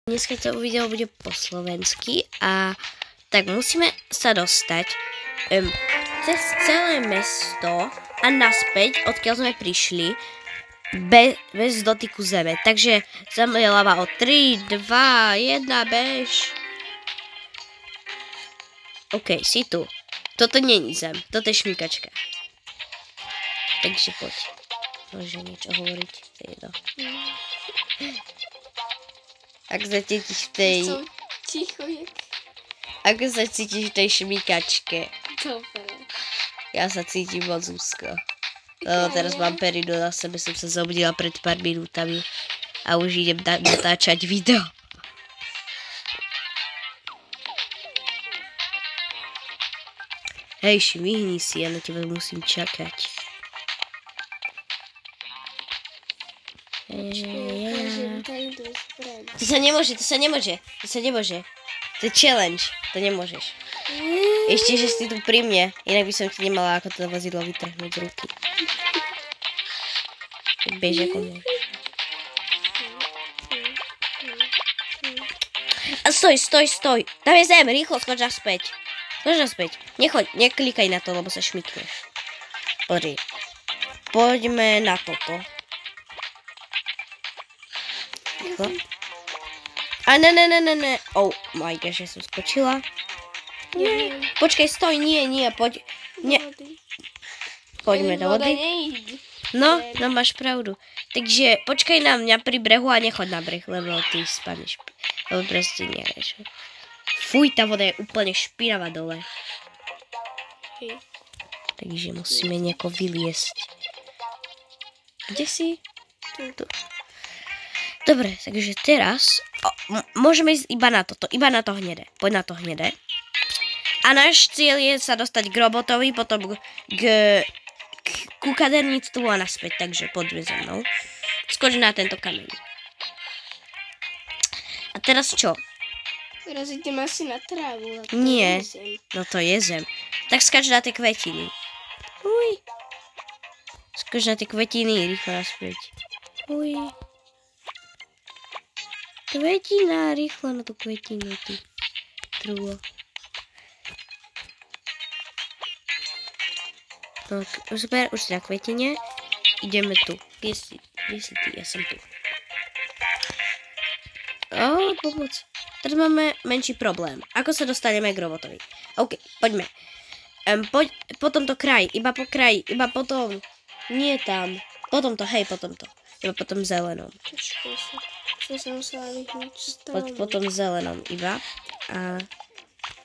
Dneska to video bude po slovensky a tak musíme sa dostať cez celé mesto a naspäť, odkiaľ sme prišli, bez dotyku zeme. Takže zem je lava o 3, 2, 1, bež. OK, si tu. Toto není zem, toto je šmíkačka. Takže poď. Môže niečo hovoriť. Ak sa cítiš v tej... Ticho je. Ako sa cítiš v tej šmíkačke? Dobre. Ja sa cítim moc úzko. Lebo teraz mám perinu na sebe, som sa zobudila pred pár minútami. A už idem natáčať video. Hej, švihni si, ja na teba musím čakať. To sa nemôže. To je challenge, to nemôžeš. Ešte, že si tu pri mne, inak by som ti nemala ako to vozidlo vytrhnúť z ruky. Bež ako môžeš. A stoj. Tam je zem, rýchlo skoč naspäť. Nechoď, neklikaj na to, lebo sa šmikneš. Pozri. Poďme na toto. A ne. Oh my gosh, ja som skočila. Nie. Počkaj, stoj, nie, poď. Nie. Poďme do vody. No, máš pravdu. Takže počkaj na mňa pri brehu a nechoď na breh, lebo ty spadneš. Lebo proste nevieš. Fuj, tá voda je úplne špinavá dole. Takže musíme nejako vyliesť. Kde si? Tu. Dobre, takže teraz môžeme ísť iba na toto, iba na to hnedé. Poď na to hnedé. A náš cieľ je sa dostať k robotovi, potom ku kaderníctvu a naspäť, takže poďme za mnou. Skoč na tento kameň. A teraz čo? Teraz idem asi na trávu. Nie, no to je zem. Tak skač na tie kvetiny. Uj. Skač na tie kvetiny, rýchlo naspäť. Uj. Kvetina, rýchlo na tú kvetinu, ty trúlo. Tak, super, už si na kvetine. Ideme tu. Kde si ty? Ja som tu. Pomoc. Teraz máme menší problém. Ako sa dostaneme k robotovi? OK, poďme. Potom to kraj, iba po kraji, iba potom. Nie tam. Potom to. Iba potom zelenom. Poď potom zelenom iba. A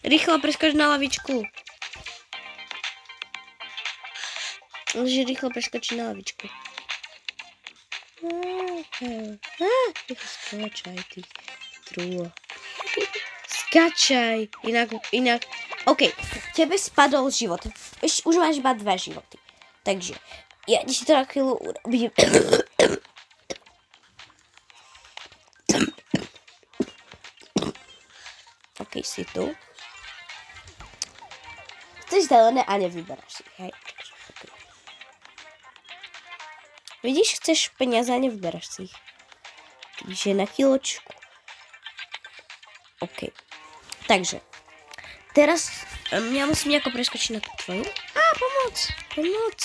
rýchlo preskoč na lavičku. Môžeš rýchlo preskočiť na lavičku. Rýchlo skačaj, ty trúlo. Skačaj. Inak. OK, tebe spadol život. Už máš iba 2 životy. Takže, ja si to na chvíľu urobím. OK, si tu. Chceš zelené a nevyberáš si, hej? Okay. Vidíš, chceš peniaze a nevyberáš si ich. Takže na chvíľočku. OK. Takže, teraz ja musím nejako preskočiť na tú tvoju. Pomoc.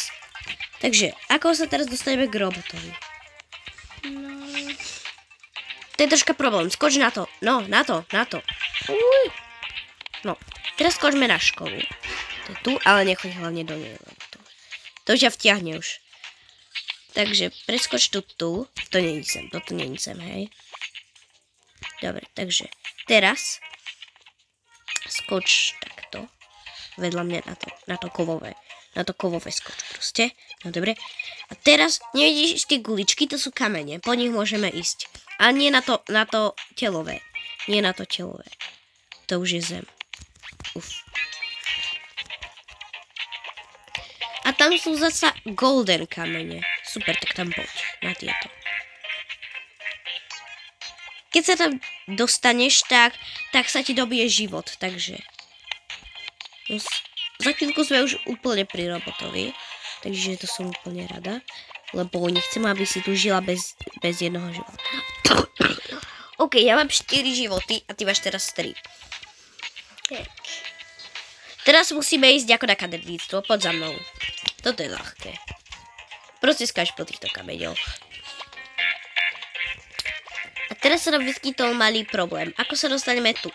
Takže, ako sa teraz dostaneme k robotovi? To je troška problém. Skoč na to. No, na to. Uj. No, teraz skočme na školu. To je tu, ale nechoď hlavne do nej. To už ťa vtiahne už. Takže preskoč tu. To nie je sem, hej. Dobre, takže teraz skoč takto. Vedľa mňa na to kovové. Na to kovové skoč proste. No dobre. A teraz nevidíš tie guličky, to sú kamene. Po nich môžeme ísť. A nie na to telové. Nie na to telové. To už je zem. Uf. A tam sú zasa golden kamene. Super, tak tam poď. Na tieto. Keď sa tam dostaneš, tak sa ti dobije život. Takže. Za chvíľku sme už úplne pri robotovi. Takže to som úplne rada. Lebo nechcem, aby si tu žila bez jednoho života. OK, ja mám 4 životy a ty máš teraz 3. Tak. Teraz musíme ísť ako na kaderníctvo, poď za mnou. Toto je ľahké. Proste skáč po týchto kameňoch. A teraz sa nám vyskytol malý problém. Ako sa dostaneme tu,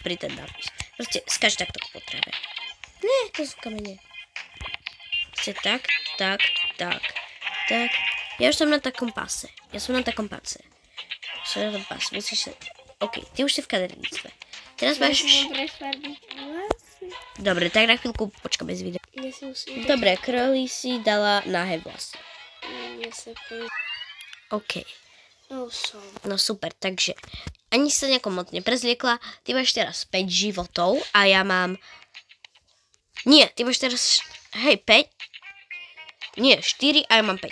pri ten nápis? Proste skáč takto po trave. Ne, to sú kamene. Proste tak. Ja už som na takom páse. Som na tom páse. Musíš sa... OK, ty už si v kaderníctve. Teraz máš... Dobre, tak na chvíľku počkáme z videa. Dobre, Crowley si dala nahé vlasy. OK. No super, takže ani sa nejako moc neprezliekla. Ty máš teraz 5 životov a ja mám... Nie, ty máš teraz... Hej, 5? Nie, 4 a ja mám 5.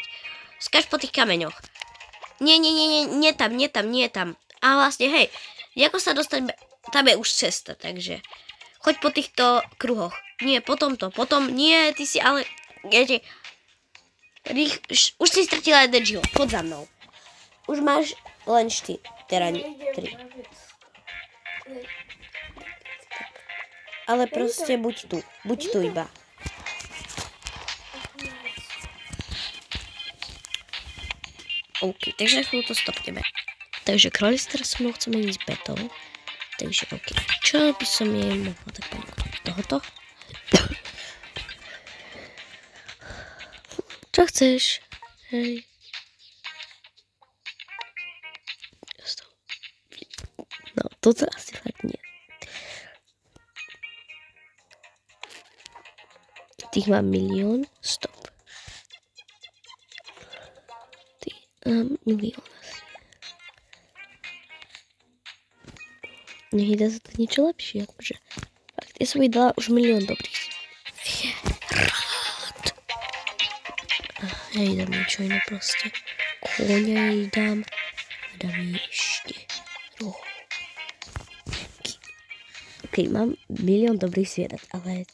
Skáč po tých kameňoch. Nie tam. A vlastne, hej, ako sa dostaňme... Tam je už cesta, takže... Choď po týchto kruhoch. Nie, potom. Nie, ty si ale... Už si stratila jeden život. Poď za mnou. Už máš len 4. Teda 3. Ale proste buď tu iba. OK, takže na chvíľu to stopneme. Takže kráľ teraz mnou chceme ísť betou. Takže OK. Čo by som jej mohla tak ponúknuť? Tohoto? Čo chceš? Hej. No, toto asi fakt nie. Tých mám 1 000 000. Stop. Mám 1 000 000 asi. Nech dá sa to niečo lepšie, akože. Fakt, ja som jej dala už 1 000 000 dobrých. Rád. Ja jej dám niečo iné proste. Kôňa jej dám. A dám jej ešte rohu. OK, mám 1 000 000 dobrých zvierat, ale...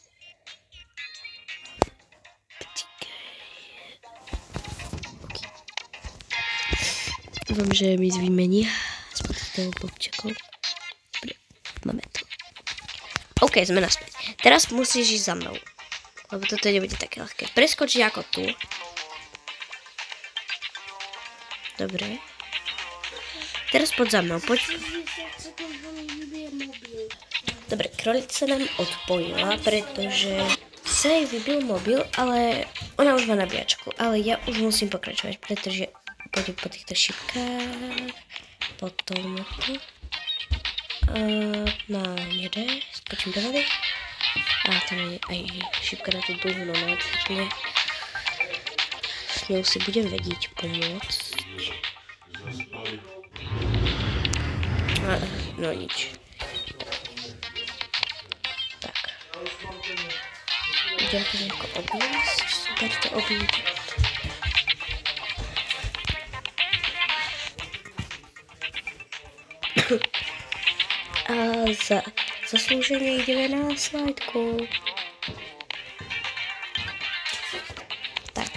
Dúfam, že mi zvymení spod toho bobčakov. Dobre, máme to. OK, sme naspäť. Teraz musíš ísť za mnou. Lebo toto nebude také ľahké. Preskočiť ako tu. Dobre. Teraz poď za mnou, poď. Dobre, krolica nám odpojila, pretože sa jej vybil mobil, ale ona už má nabíjačku. Ale ja už musím pokračovať, pretože pôjdem po týchto šipkách. Potom tu. Na nede, skočím do vody. A tam je aj šipka na tú dlhú noc. S ňou si budem vedieť pomôcť. No nič. Tak. Idem to nejako obísť. Super to obísť. A za zaslúženie ideme na slajdku. Tak.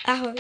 Ahoj.